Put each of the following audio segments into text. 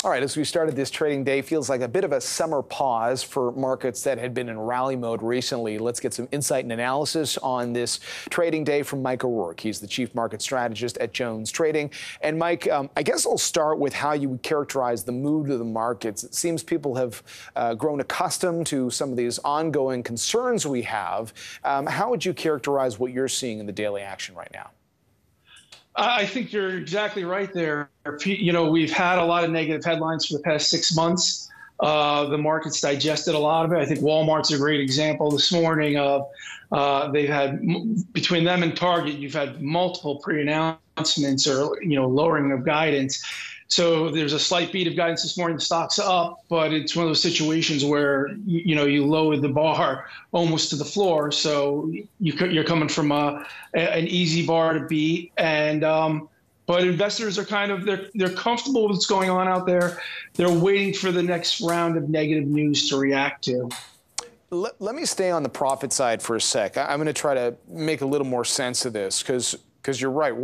All right, as we started this trading day, feels like a bit of a summer pause for markets that had been in rally mode recently. Let's get some insight and analysis on this trading day from Mike O'Rourke. He's the chief market strategist at JonesTrading. And Mike, I guess I'll start with how you would characterize the mood of the markets. It seems people have grown accustomed to some of these ongoing concerns we have. How would you characterize what you're seeing in the daily action right now? I think you're exactly right there. You know, we've had a lot of negative headlines for the past 6 months. The market's digested a lot of it. I think Walmart's a great example this morning of they've had, between them and Target, you've had multiple pre-announcements or, lowering of guidance. So there's a slight beat of guidance this morning. The stock's up, but it's one of those situations where, you lowered the bar almost to the floor. So you're coming from an easy bar to beat. And but investors are they're comfortable with what's going on out there. They're waiting for the next round of negative news to react to. Let me stay on the profit side for a sec. I'm going to try to make a little more sense of this because you're right.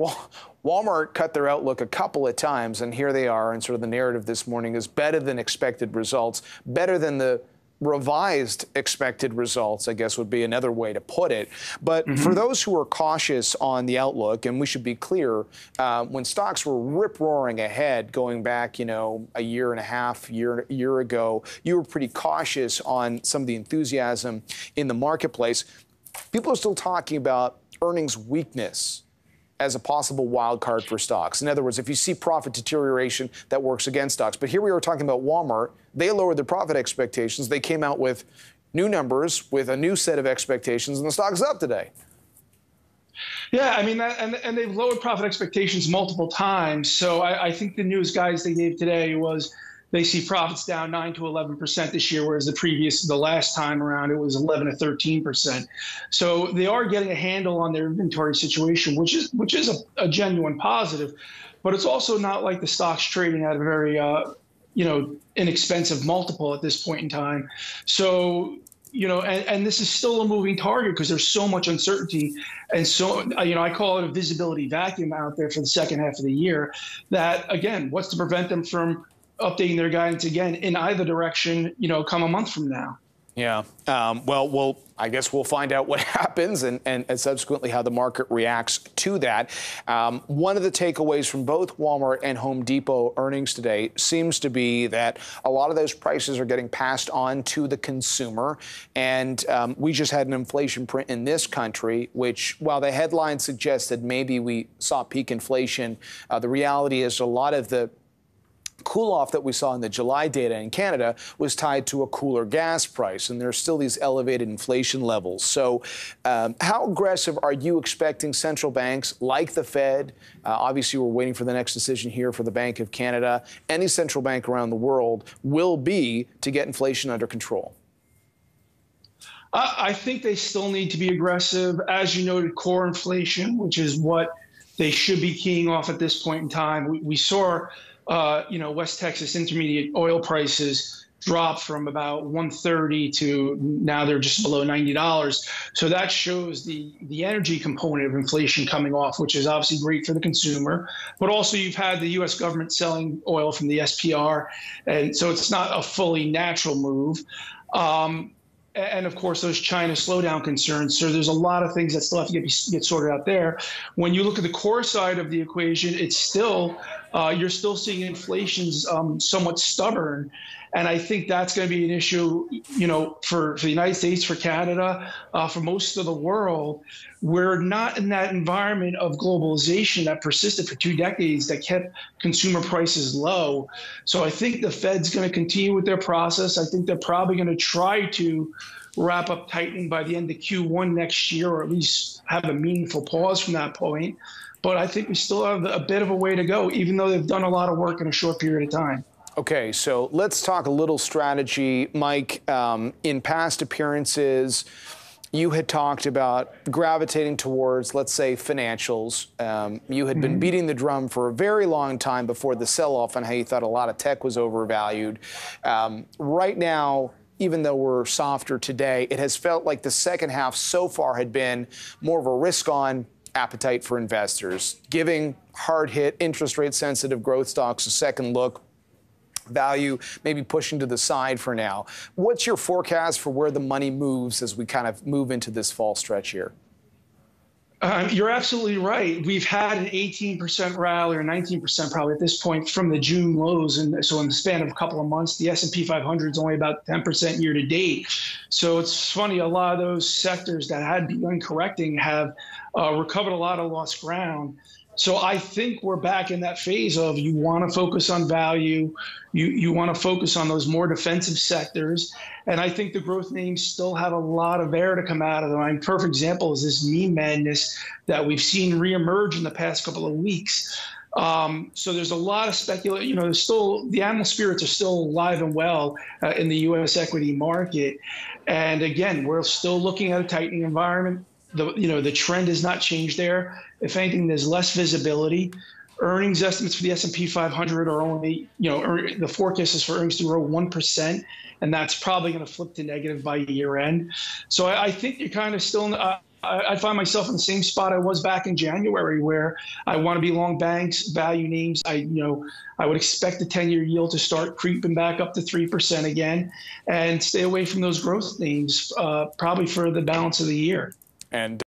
Walmart cut their outlook a couple of times, and here they are, and sort of the narrative this morning is better than expected results, better than the revised expected results, I guess would be another way to put it. But for those who are cautious on the outlook, and we should be clear, when stocks were rip-roaring ahead going back, a year and a half, year ago, you were pretty cautious on some of the enthusiasm in the marketplace. People are still talking about earnings weakness as a possible wild card for stocks. In other words, if you see profit deterioration, that works against stocks. But here we are talking about Walmart. They lowered their profit expectations. They came out with new numbers, with a new set of expectations, and the stock's up today. Yeah, I mean, and they've lowered profit expectations multiple times. So I think the news guidance they gave today was they see profits down 9 to 11% this year, whereas the last time around, it was 11 to 13%. So they are getting a handle on their inventory situation, which is a genuine positive. But it's also not like the stock's trading at a very, inexpensive multiple at this point in time. So, and this is still a moving target because there's so much uncertainty. And so, I call it a visibility vacuum out there for the second half of the year that, again, what's to prevent them from updating their guidance again in either direction, come a month from now. Yeah. Well, I guess we'll find out what happens and subsequently how the market reacts to that. One of the takeaways from both Walmart and Home Depot earnings today seems to be that a lot of those prices are getting passed on to the consumer. And we just had an inflation print in this country, which, while the headline suggested maybe we saw peak inflation, the reality is a lot of the cool-off that we saw in the July data in Canada was tied to a cooler gas price, and there's still these elevated inflation levels. So how aggressive are you expecting central banks like the Fed? Obviously, we're waiting for the next decision here for the Bank of Canada. Any central bank around the world will be to get inflation under control. I think they still need to be aggressive. As you noted, core inflation, which is what they should be keying off at this point in time. We saw West Texas intermediate oil prices drop from about 130 to now they're just below $90. So that shows the energy component of inflation coming off, which is obviously great for the consumer. But also you've had the U.S. government selling oil from the SPR. And so it's not a fully natural move. And of course, those China slowdown concerns. So there's a lot of things that still have to get sorted out there. When you look at the core side of the equation, it's still you're still seeing inflation's somewhat stubborn. And I think that's going to be an issue, for the United States, for Canada, for most of the world. We're not in that environment of globalization that persisted for 2 decades that kept consumer prices low. So I think the Fed's going to continue with their process. I think they're probably going to try to wrap up tightening by the end of Q1 next year, or at least have a meaningful pause from that point. But I think we still have a bit of a way to go, even though they've done a lot of work in a short period of time. Okay, so let's talk a little strategy. Mike, in past appearances, you had talked about gravitating towards, let's say, financials. You had been beating the drum for a very long time before the sell-off on how you thought a lot of tech was overvalued. Right now, even though we're softer today, it has felt like the second half so far had been more of a risk-on appetite for investors, giving hard-hit, interest rate-sensitive growth stocks a second look. value maybe pushing to the side for now. What's your forecast for where the money moves as we kind of move into this fall stretch here? You're absolutely right. We've had an 18% rally, or 19% probably at this point, from the June lows. And so in the span of a couple of months, the S&P 500 is only about 10% year to date. So it's funny, a lot of those sectors that had begun correcting have recovered a lot of lost ground. So I think we're back in that phase of you want to focus on value, you want to focus on those more defensive sectors. And I think the growth names still have a lot of air to come out of them. A perfect example is this meme madness that we've seen reemerge in the past couple of weeks. So there's a lot of speculation. There's still, the animal spirits are still alive and well in the U.S. equity market. And again, we're still looking at a tightening environment. The trend has not changed there. If anything, there's less visibility. Earnings estimates for the S&P 500 are only, the forecast is for earnings to grow 1%, and that's probably going to flip to negative by year end. So I think you're kind of still, I find myself in the same spot I was back in January, where I want to be long banks, value names. I would expect the 10-year yield to start creeping back up to 3% again, and stay away from those growth names probably for the balance of the year. And